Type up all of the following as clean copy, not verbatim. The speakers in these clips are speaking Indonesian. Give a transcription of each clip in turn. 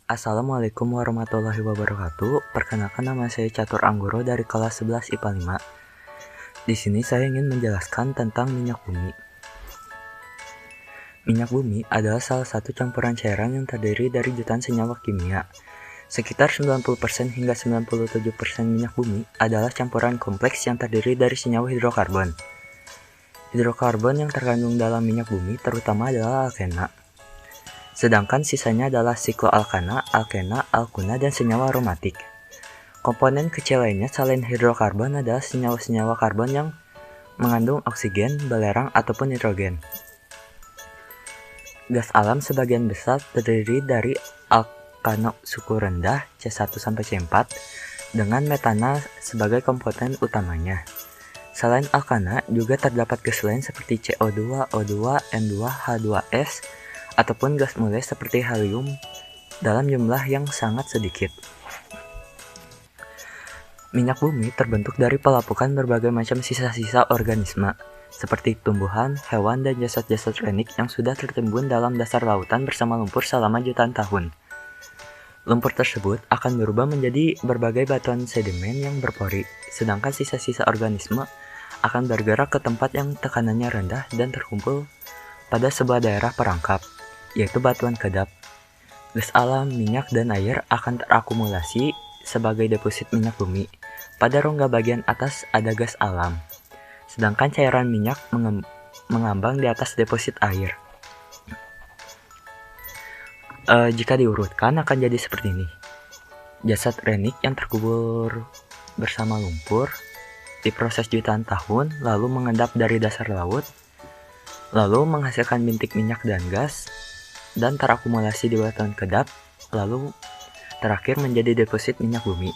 Assalamualaikum warahmatullahi wabarakatuh. Perkenalkan, nama saya Catur Anggoro dari kelas 11 IPA 5. Di sini saya ingin menjelaskan tentang minyak bumi. Minyak bumi adalah salah satu campuran cairan yang terdiri dari jutaan senyawa kimia. Sekitar 90% hingga 97% minyak bumi adalah campuran kompleks yang terdiri dari senyawa hidrokarbon. Hidrokarbon yang terkandung dalam minyak bumi terutama adalah alkena. Sedangkan sisanya adalah sikloalkana, alkena, alkuna, dan senyawa aromatik. Komponen kecil lainnya selain hidrokarbon adalah senyawa-senyawa karbon yang mengandung oksigen, belerang, ataupun nitrogen. Gas alam sebagian besar terdiri dari alkano suku rendah C1-C4 dengan metana sebagai komponen utamanya. Selain alkana, juga terdapat gas lain seperti CO2, O2, N2, H2S, ataupun gas mulia seperti helium dalam jumlah yang sangat sedikit. Minyak bumi terbentuk dari pelapukan berbagai macam sisa-sisa organisme, seperti tumbuhan, hewan, dan jasad-jasad renik yang sudah tertimbun dalam dasar lautan bersama lumpur selama jutaan tahun. Lumpur tersebut akan berubah menjadi berbagai batuan sedimen yang berpori, sedangkan sisa-sisa organisme akan bergerak ke tempat yang tekanannya rendah dan terkumpul pada sebuah daerah perangkap, yaitu batuan kedap. Gas alam, minyak, dan air akan terakumulasi sebagai deposit minyak bumi. Pada rongga bagian atas ada gas alam, sedangkan cairan minyak mengambang di atas deposit air. Jika diurutkan akan jadi seperti ini. Jasad renik yang terkubur bersama lumpur diproses jutaan tahun, lalu mengendap dari dasar laut, lalu menghasilkan bintik minyak dan gas, dan terakumulasi di batuan kedap, lalu terakhir menjadi deposit minyak bumi.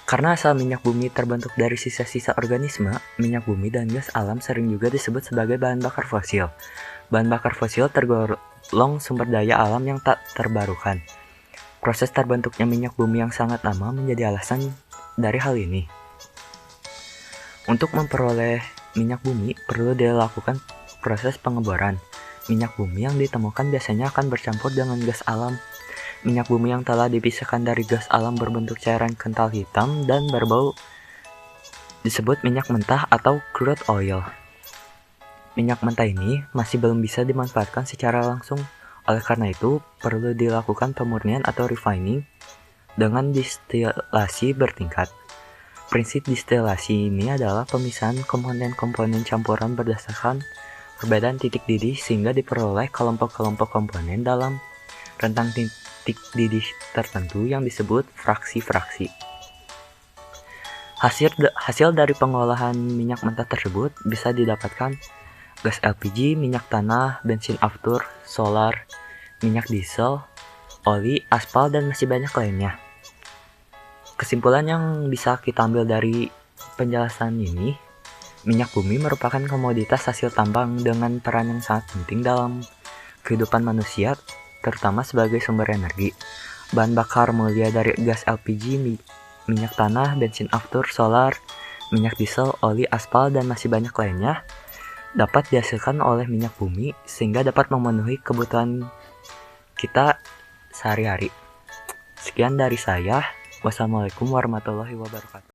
Karena asal minyak bumi terbentuk dari sisa-sisa organisme, minyak bumi dan gas alam sering juga disebut sebagai bahan bakar fosil. Bahan bakar fosil tergolong sumber daya alam yang tak terbarukan. Proses terbentuknya minyak bumi yang sangat lama menjadi alasan dari hal ini. Untuk memperoleh minyak bumi perlu dilakukan proses pengeboran. Minyak bumi yang ditemukan biasanya akan bercampur dengan gas alam. Minyak bumi yang telah dipisahkan dari gas alam berbentuk cairan kental hitam dan berbau disebut minyak mentah atau crude oil. Minyak mentah ini masih belum bisa dimanfaatkan secara langsung. Oleh karena itu, perlu dilakukan pemurnian atau refining dengan distilasi bertingkat. Prinsip distilasi ini adalah pemisahan komponen-komponen campuran berdasarkan perbedaan titik didih sehingga diperoleh kelompok-kelompok komponen dalam rentang titik didih tertentu yang disebut fraksi-fraksi. Hasil dari pengolahan minyak mentah tersebut bisa didapatkan gas LPG, minyak tanah, bensin aftur, solar, minyak diesel, oli, aspal, dan masih banyak lainnya. Kesimpulan yang bisa kita ambil dari penjelasan ini, minyak bumi merupakan komoditas hasil tambang dengan peran yang sangat penting dalam kehidupan manusia, terutama sebagai sumber energi. Bahan bakar mulia dari gas LPG, minyak tanah, bensin aftur, solar, minyak diesel, oli, aspal, dan masih banyak lainnya dapat dihasilkan oleh minyak bumi sehingga dapat memenuhi kebutuhan kita sehari-hari. Sekian dari saya. Wassalamualaikum warahmatullahi wabarakatuh.